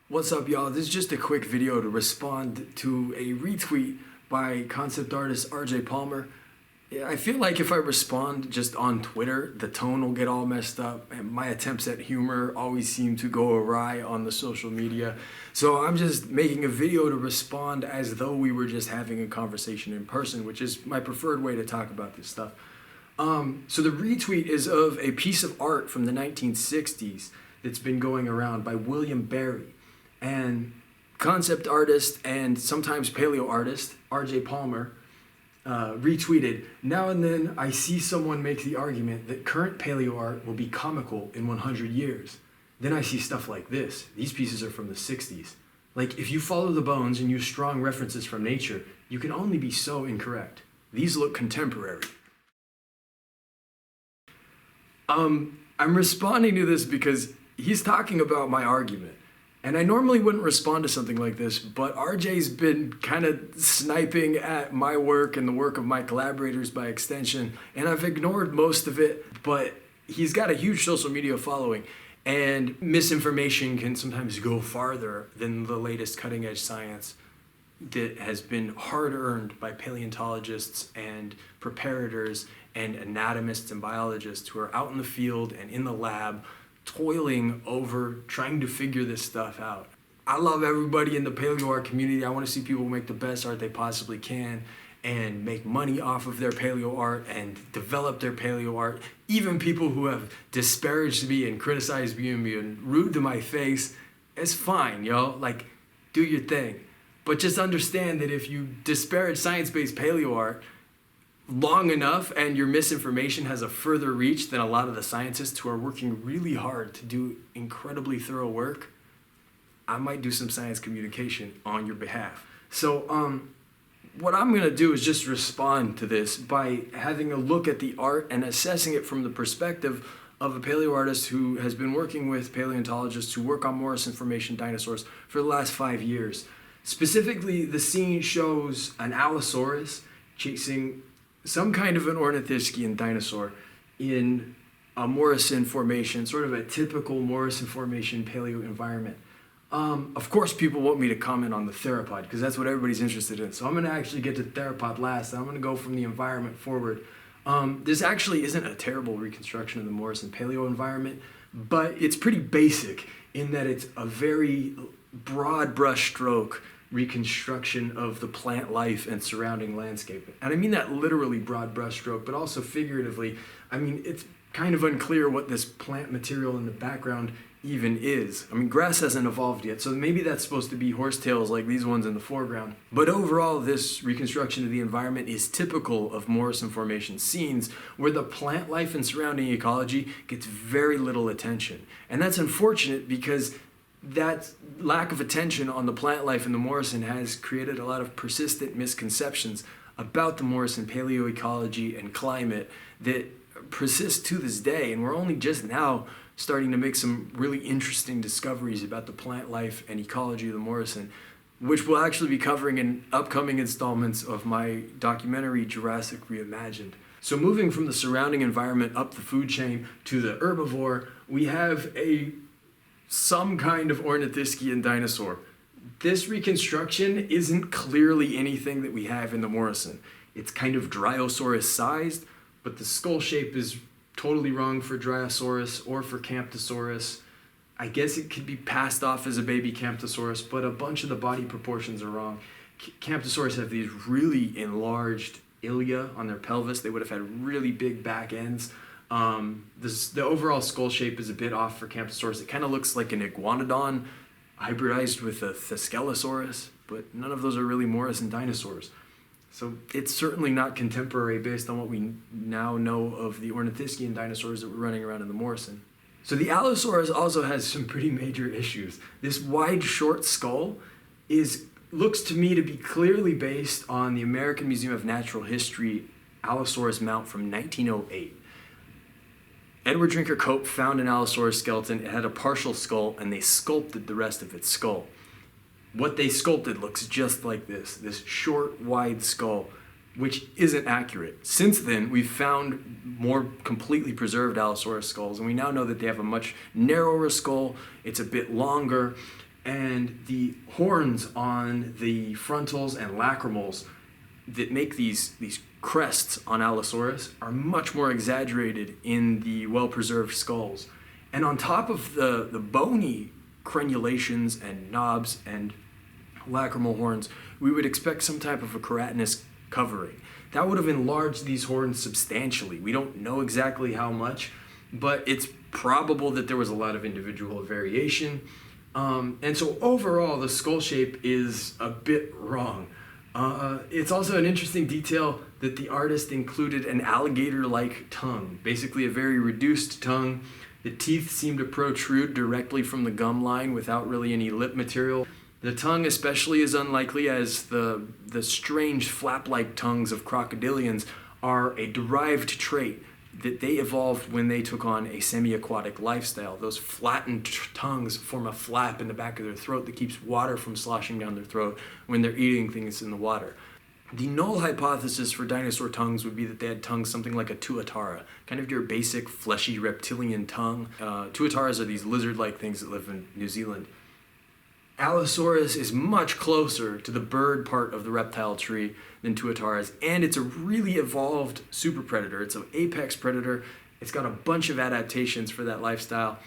What's up, y'all? This is just a quick video to respond to a retweet by concept artist RJ Palmer. Yeah, I feel like if I respond just on Twitter, the tone will get all messed up, and my attempts at humor always seem to go awry on the social media. So I'm just making a video to respond as though we were just having a conversation in person, which is my preferred way to talk about this stuff. So the retweet is of a piece of art from the 1960s that's been going around by William Barry. And concept artist and sometimes paleoartist RJ Palmer retweeted, "Now and then I see someone make the argument that current paleo art will be comical in 100 years. Then I see stuff like this. These pieces are from the 60s. Like, if you follow the bones and use strong references from nature, you can only be so incorrect. These look contemporary." I'm responding to this because he's talking about my argument. And I normally wouldn't respond to something like this, but RJ's been kind of sniping at my work and the work of my collaborators by extension, and I've ignored most of it, but he's got a huge social media following, and misinformation can sometimes go farther than the latest cutting-edge science that has been hard-earned by paleontologists and preparators and anatomists and biologists who are out in the field and in the lab toiling over trying to figure this stuff out. I love everybody in the paleo art community. I want to see people make the best art they possibly can and make money off of their paleo art and develop their paleo art. Even people who have disparaged me and criticized me and been rude to my face, it's fine, yo. Like, do your thing. But just understand that if you disparage science-based paleo art long enough and your misinformation has a further reach than a lot of the scientists who are working really hard to do incredibly thorough work, I might do some science communication on your behalf. So what I'm gonna do is just respond to this by having a look at the art and assessing it from the perspective of a paleoartist who has been working with paleontologists who work on Morrison Formation dinosaurs for the last 5 years. Specifically, the scene shows an Allosaurus chasing some kind of an ornithischian dinosaur in a Morrison Formation, sort of a typical Morrison Formation paleo environment. Of course, people want me to comment on the theropod because that's what everybody's interested in. So I'm gonna actually get to theropod last, and I'm gonna go from the environment forward. This actually isn't a terrible reconstruction of the Morrison paleo environment, but it's pretty basic in that it's a very broad brush stroke reconstruction of the plant life and surrounding landscape. And I mean that literally broad brushstroke, but also figuratively. I mean, it's kind of unclear what this plant material in the background even is. I mean, grass hasn't evolved yet, so maybe that's supposed to be horsetails like these ones in the foreground. But overall, this reconstruction of the environment is typical of Morrison Formation scenes where the plant life and surrounding ecology gets very little attention. And that's unfortunate because that lack of attention on the plant life in the Morrison has created a lot of persistent misconceptions about the Morrison paleoecology and climate that persist to this day, and we're only just now starting to make some really interesting discoveries about the plant life and ecology of the Morrison, which we'll actually be covering in upcoming installments of my documentary Jurassic Reimagined. So moving from the surrounding environment up the food chain to the herbivore, we have some kind of ornithischian dinosaur. This reconstruction isn't clearly anything that we have in the Morrison. It's kind of Dryosaurus sized, but the skull shape is totally wrong for Dryosaurus or for Camptosaurus. I guess it could be passed off as a baby Camptosaurus, but a bunch of the body proportions are wrong. Camptosaurus have these really enlarged ilia on their pelvis. They would have had really big back ends. The overall skull shape is a bit off for Camptosaurus. It kind of looks like an iguanodon hybridized with a Thescelosaurus, but none of those are really Morrison dinosaurs. So it's certainly not contemporary based on what we now know of the ornithischian dinosaurs that were running around in the Morrison. So the Allosaurus also has some pretty major issues. This wide, short skull looks to me to be clearly based on the American Museum of Natural History Allosaurus mount from 1908. Edward Drinker Cope found an Allosaurus skeleton. It had a partial skull, and they sculpted the rest of its skull. What they sculpted looks just like this short, wide skull, which isn't accurate. Since then, we've found more completely preserved Allosaurus skulls, and we now know that they have a much narrower skull, it's a bit longer, And the horns on the frontals and lacrimals that make these crests on Allosaurus are much more exaggerated in the well-preserved skulls. And on top of the bony crenulations and knobs and lacrimal horns, we would expect some type of a keratinous covering. That would have enlarged these horns substantially. We don't know exactly how much, but it's probable that there was a lot of individual variation. And so overall, the skull shape is a bit wrong. It's also an interesting detail that the artist included an alligator-like tongue, basically a very reduced tongue. The teeth seem to protrude directly from the gum line without really any lip material. The tongue especially is unlikely, as the strange flap-like tongues of crocodilians are a derived trait that they evolved when they took on a semi-aquatic lifestyle. Those flattened tongues form a flap in the back of their throat that keeps water from sloshing down their throat when they're eating things in the water. The null hypothesis for dinosaur tongues would be that they had tongues something like a tuatara, kind of your basic fleshy reptilian tongue. Tuataras are these lizard-like things that live in New Zealand. Allosaurus is much closer to the bird part of the reptile tree than tuataras, and it's a really evolved super predator. It's an apex predator. It's got a bunch of adaptations for that lifestyle.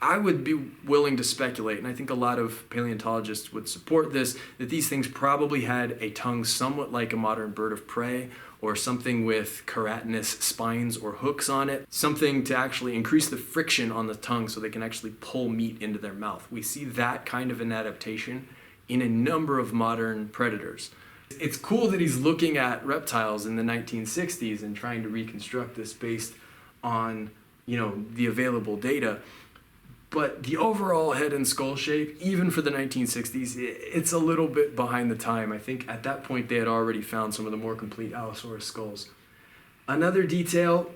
I would be willing to speculate, and I think a lot of paleontologists would support this, that these things probably had a tongue somewhat like a modern bird of prey, or something with keratinous spines or hooks on it, something to actually increase the friction on the tongue so they can actually pull meat into their mouth. We see that kind of an adaptation in a number of modern predators. It's cool that he's looking at reptiles in the 1960s and trying to reconstruct this based on, the available data. But the overall head and skull shape, even for the 1960s, it's a little bit behind the time. I think at that point they had already found some of the more complete Allosaurus skulls. Another detail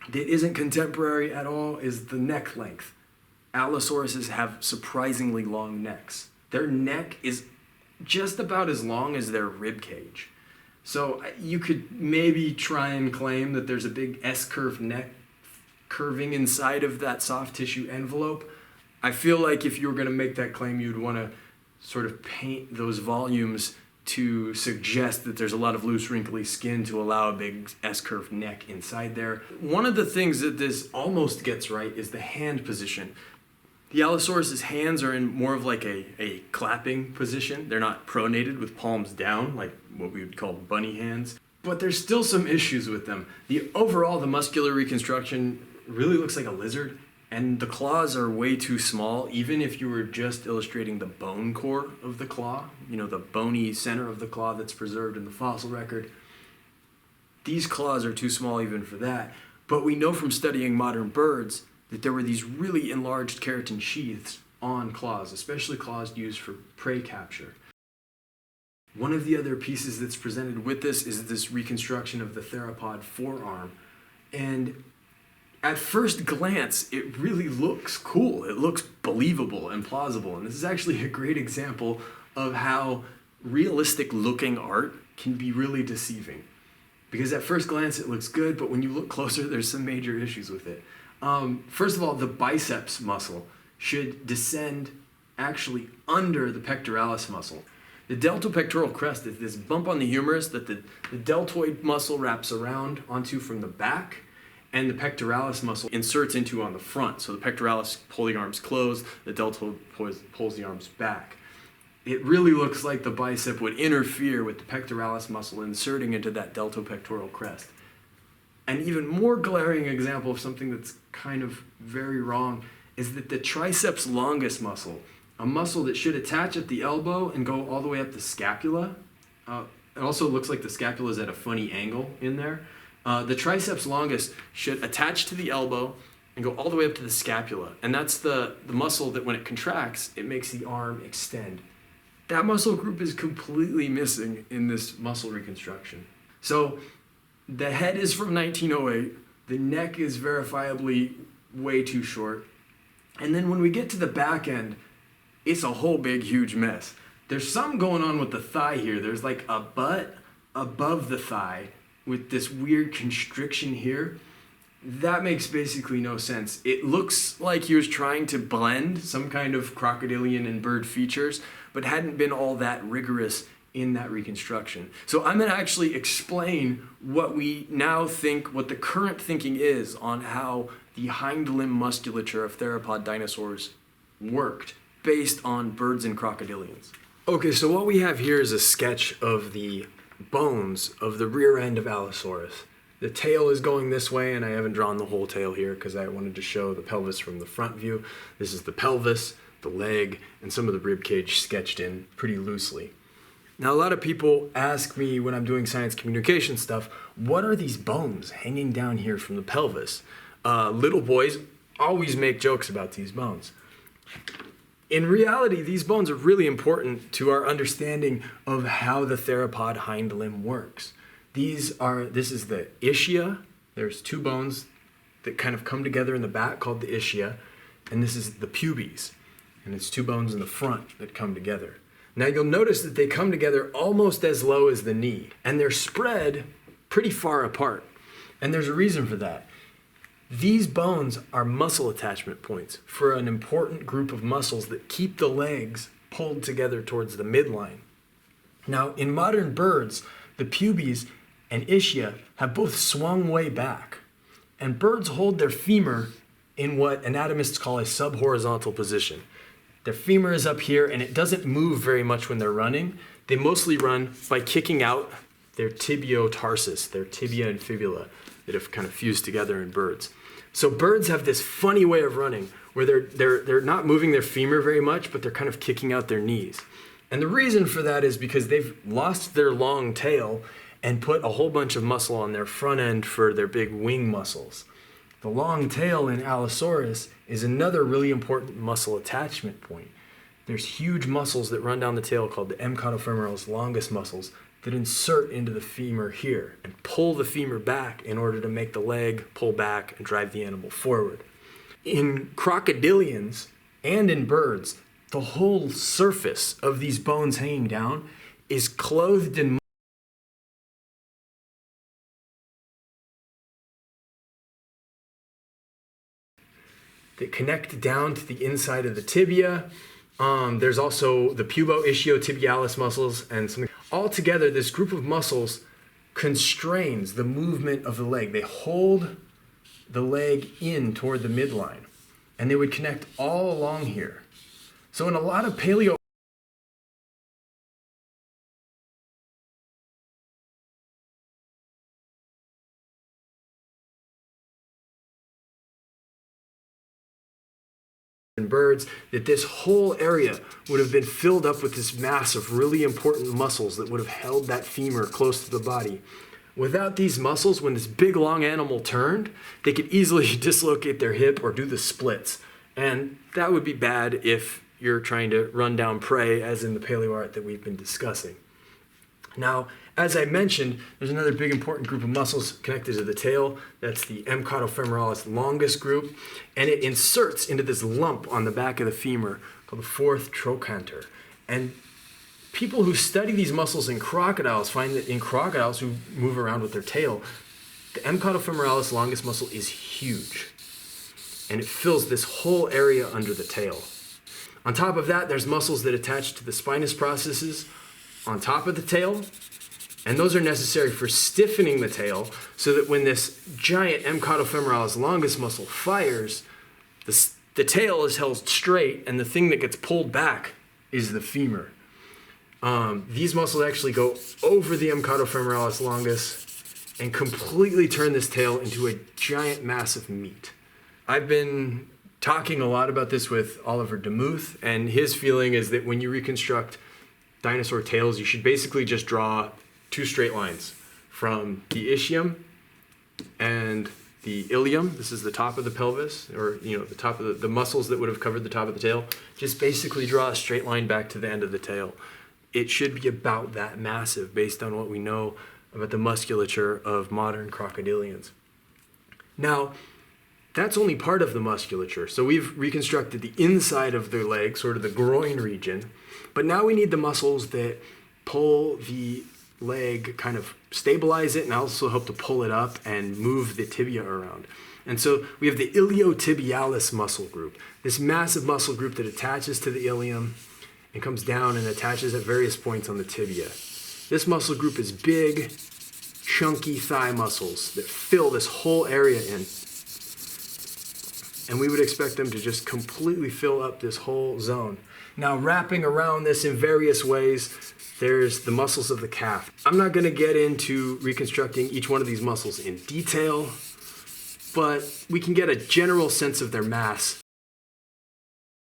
that isn't contemporary at all is the neck length. Allosauruses have surprisingly long necks. Their neck is just about as long as their rib cage. So you could maybe try and claim that there's a big S-curved neck curving inside of that soft tissue envelope. I feel like if you were going to make that claim, you'd want to sort of paint those volumes to suggest that there's a lot of loose, wrinkly skin to allow a big S-curved neck inside there. One of the things that this almost gets right is the hand position. The Allosaurus's hands are in more of like a clapping position. They're not pronated with palms down, like what we would call bunny hands. But there's still some issues with them. The muscular reconstruction really looks like a lizard, and the claws are way too small, even if you were just illustrating the bone core of the claw, the bony center of the claw that's preserved in the fossil record. These claws are too small even for that, but we know from studying modern birds that there were these really enlarged keratin sheaths on claws, especially claws used for prey capture. One of the other pieces that's presented with this is this reconstruction of the theropod forearm, and at first glance, it really looks cool. It looks believable and plausible. And this is actually a great example of how realistic looking art can be really deceiving. Because at first glance, it looks good, but when you look closer, there's some major issues with it. First of all, the biceps muscle should descend actually under the pectoralis muscle. The deltopectoral crest is this bump on the humerus that the deltoid muscle wraps around onto from the back, and the pectoralis muscle inserts into on the front. So the pectoralis pulls the arms closed, the deltoid pulls the arms back. It really looks like the bicep would interfere with the pectoralis muscle inserting into that deltopectoral crest. An even more glaring example of something that's kind of very wrong is that the triceps longus muscle, a muscle that should attach at the elbow and go all the way up the scapula. It also looks like the scapula is at a funny angle in there. The triceps longus should attach to the elbow and go all the way up to the scapula. And that's the muscle that when it contracts, it makes the arm extend. That muscle group is completely missing in this muscle reconstruction. So the head is from 1908. The neck is verifiably way too short. And then when we get to the back end, it's a whole big, huge mess. There's something going on with the thigh here. There's like a butt above the thigh with this weird constriction here. That makes basically no sense. It looks like he was trying to blend some kind of crocodilian and bird features, but hadn't been all that rigorous in that reconstruction. So I'm going to actually explain what we now think, what the current thinking is on how the hind limb musculature of theropod dinosaurs worked based on birds and crocodilians. Okay, so what we have here is a sketch of the bones of the rear end of Allosaurus. The tail is going this way, and I haven't drawn the whole tail here because I wanted to show the pelvis from the front view. This is the pelvis, the leg, and some of the rib cage sketched in pretty loosely. Now, a lot of people ask me when I'm doing science communication stuff, what are these bones hanging down here from the pelvis? Little boys always make jokes about these bones. In reality, these bones are really important to our understanding of how the theropod hind limb works. This is the ischia. There's two bones that kind of come together in the back called the ischia, and this is the pubes, and it's two bones in the front that come together. Now you'll notice that they come together almost as low as the knee, and they're spread pretty far apart, and there's a reason for that. These bones are muscle attachment points for an important group of muscles that keep the legs pulled together towards the midline. Now, in modern birds, the pubes and ischia have both swung way back, and birds hold their femur in what anatomists call a subhorizontal position. Their femur is up here, and it doesn't move very much when they're running. They mostly run by kicking out their tibiotarsus, their tibia and fibula that have kind of fused together in birds. So birds have this funny way of running where they're not moving their femur very much, but they're kind of kicking out their knees. And the reason for that is because they've lost their long tail and put a whole bunch of muscle on their front end for their big wing muscles. The long tail in Allosaurus is another really important muscle attachment point. There's huge muscles that run down the tail called the M-cauda-femoralis longus muscles that insert into the femur here and pull the femur back in order to make the leg pull back and drive the animal forward. In crocodilians and in birds, the whole surface of these bones hanging down is clothed in that connect down to the inside of the tibia. There's also the pubo-ischiotibialis muscles and something. Altogether, this group of muscles constrains the movement of the leg. They hold the leg in toward the midline, and they would connect all along here. So in a lot of paleo birds, that this whole area would have been filled up with this mass of really important muscles that would have held that femur close to the body. Without these muscles, when this big long animal turned, they could easily dislocate their hip or do the splits. And that would be bad if you're trying to run down prey, as in the paleoart that we've been discussing. Now, as I mentioned, there's another big important group of muscles connected to the tail. That's the M-cauda-femoralis longus group, and it inserts into this lump on the back of the femur called the fourth trochanter. And people who study these muscles in crocodiles find that in crocodiles who move around with their tail, the M-cauda-femoralis longus muscle is huge, and it fills this whole area under the tail. On top of that, there's muscles that attach to the spinous processes on top of the tail, and those are necessary for stiffening the tail so that when this giant M-cauda-femoralis longus muscle fires, the tail is held straight, and the thing that gets pulled back is the femur. These muscles actually go over the M-cauda-femoralis longus and completely turn this tail into a giant mass of meat. I've been talking a lot about this with Oliver Demuth, and his feeling is that when you reconstruct dinosaur tails, you should basically just draw two straight lines from the ischium and the ilium. This is the top of the pelvis, or the top of the muscles that would have covered the top of the tail. Just basically draw a straight line back to the end of the tail. It should be about that massive based on what we know about the musculature of modern crocodilians. Now, that's only part of the musculature. So we've reconstructed the inside of the leg, sort of the groin region, but now we need the muscles that pull the leg, kind of stabilize it, and also help to pull it up and move the tibia around. And so we have the iliotibialis muscle group, this massive muscle group that attaches to the ilium and comes down and attaches at various points on the tibia. This muscle group is big, chunky thigh muscles that fill this whole area in. And we would expect them to just completely fill up this whole zone. Now, wrapping around this in various ways, there's the muscles of the calf. I'm not going to get into reconstructing each one of these muscles in detail, but we can get a general sense of their mass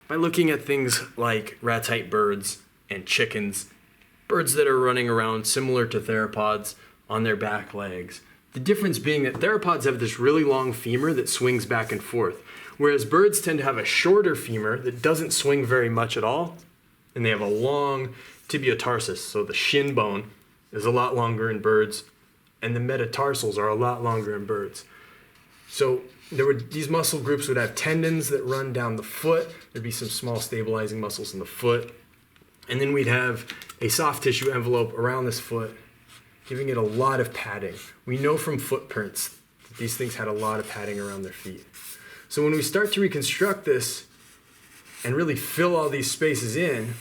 by looking at things like ratite birds and chickens, birds that are running around similar to theropods on their back legs. The difference being that theropods have this really long femur that swings back and forth, whereas birds tend to have a shorter femur that doesn't swing very much at all, and they have a long tibiotarsus, so the shin bone is a lot longer in birds, and the metatarsals are a lot longer in birds. So these muscle groups would have tendons that run down the foot. There'd be some small stabilizing muscles in the foot, and then we'd have a soft tissue envelope around this foot, giving it a lot of padding. We know from footprints that these things had a lot of padding around their feet. So when we start to reconstruct this and really fill all these spaces in,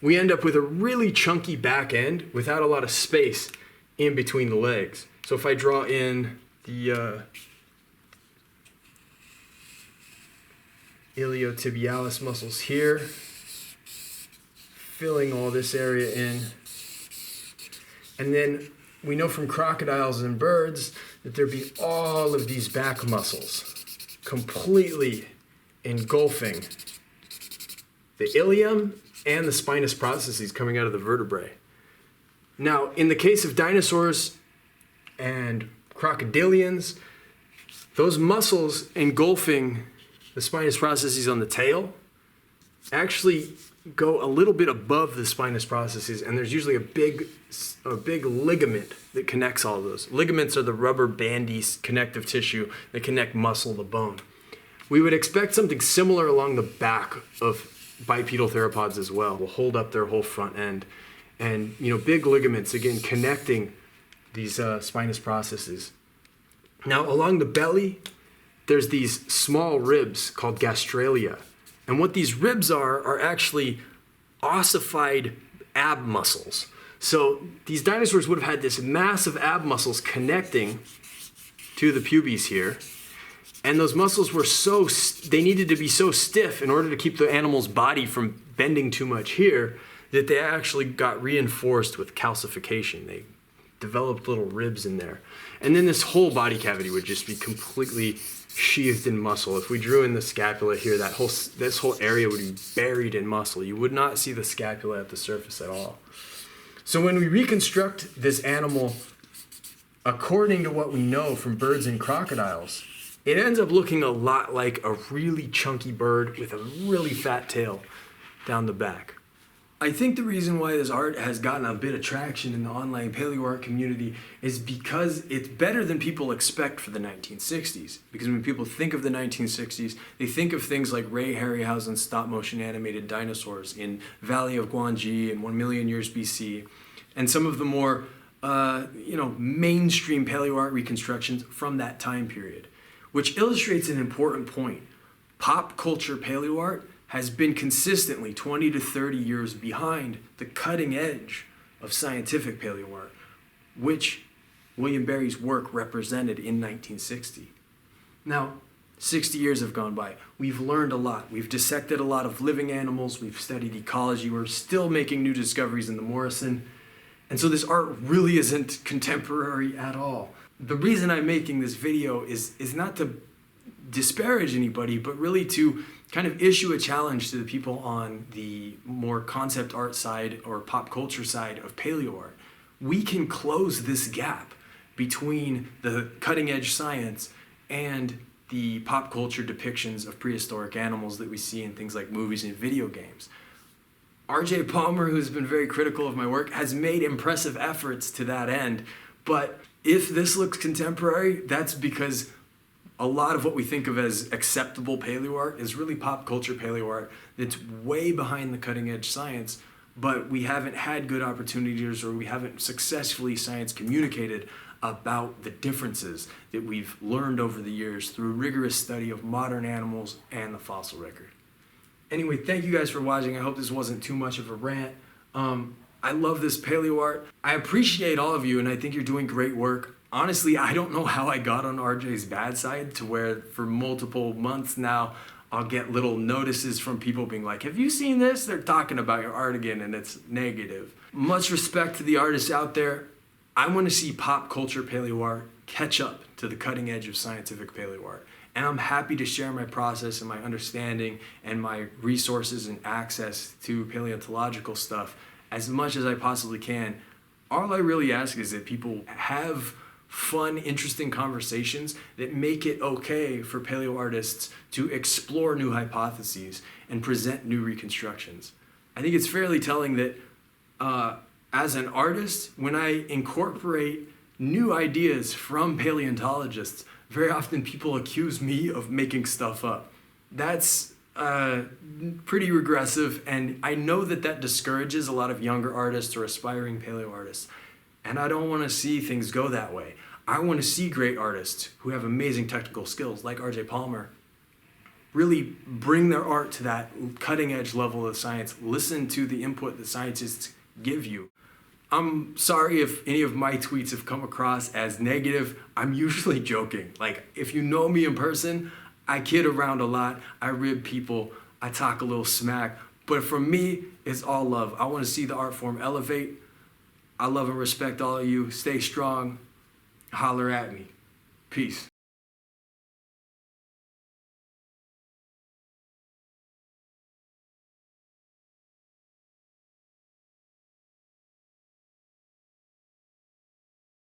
we end up with a really chunky back end without a lot of space in between the legs. So if I draw in the iliotibialis muscles here, filling all this area in. And then we know from crocodiles and birds that there'd be all of these back muscles completely engulfing the ilium and the spinous processes coming out of the vertebrae. Now, in the case of dinosaurs and crocodilians, those muscles engulfing the spinous processes on the tail actually go a little bit above the spinous processes, and there's usually a big ligament that connects all of those. Ligaments are the rubber bandy connective tissue that connect muscle to bone. We would expect something similar along the back of bipedal theropods as well. Will hold up their whole front end, and big ligaments again connecting these spinous processes. Now, along the belly, there's these small ribs called gastralia. And what these ribs are actually ossified ab muscles. So these dinosaurs would have had this massive ab muscles connecting to the pubes here. And those muscles were they needed to be so stiff in order to keep the animal's body from bending too much here that they actually got reinforced with calcification. They developed little ribs in there. And then this whole body cavity would just be completely sheathed in muscle. If we drew in the scapula here, this whole area would be buried in muscle. You would not see the scapula at the surface at all. So when we reconstruct this animal according to what we know from birds and crocodiles, it ends up looking a lot like a really chunky bird with a really fat tail down the back. I think the reason why this art has gotten a bit of traction in the online paleoart community is because it's better than people expect for the 1960s. Because when people think of the 1960s, they think of things like Ray Harryhausen's stop-motion animated dinosaurs in Valley of Guangxi in 1 million years BC, and some of the more mainstream paleoart reconstructions from that time period, which illustrates an important point. Pop culture paleoart has been consistently 20 to 30 years behind the cutting edge of scientific paleoart, which William Barry's work represented in 1960. Now, 60 years have gone by. We've learned a lot. We've dissected a lot of living animals. We've studied ecology. We're still making new discoveries in the Morrison. And so this art really isn't contemporary at all. The reason I'm making this video is not to disparage anybody, but really to kind of issue a challenge to the people on the more concept art side or pop culture side of paleoart. We can close this gap between the cutting edge science and the pop culture depictions of prehistoric animals that we see in things like movies and video games. R.J. Palmer, who's been very critical of my work, has made impressive efforts to that end, but if this looks contemporary, that's because a lot of what we think of as acceptable paleoart is really pop culture paleoart that's way behind the cutting edge science, but we haven't had good opportunities or we haven't successfully science communicated about the differences that we've learned over the years through rigorous study of modern animals and the fossil record. Anyway, thank you guys for watching. I hope this wasn't too much of a rant. I love this paleo art. I appreciate all of you, and I think you're doing great work. Honestly, I don't know how I got on RJ's bad side to where for multiple months now, I'll get little notices from people being like, have you seen this? They're talking about your art again, and it's negative. Much respect to the artists out there. I want to see pop culture paleo art catch up to the cutting edge of scientific paleo art. And I'm happy to share my process and my understanding and my resources and access to paleontological stuff as much as I possibly can. All I really ask is that people have fun, interesting conversations that make it okay for paleo artists to explore new hypotheses and present new reconstructions. I think it's fairly telling that as an artist, when I incorporate new ideas from paleontologists, very often people accuse me of making stuff up. That's pretty regressive, and I know that that discourages a lot of younger artists or aspiring paleo artists. And I don't want to see things go that way. I want to see great artists who have amazing technical skills, like RJ Palmer, really bring their art to that cutting edge level of science. Listen to the input that scientists give you. I'm sorry if any of my tweets have come across as negative. I'm usually joking. Like, if you know me in person, I kid around a lot. I rib people. I talk a little smack. But for me, it's all love. I want to see the art form elevate. I love and respect all of you. Stay strong. Holler at me. Peace.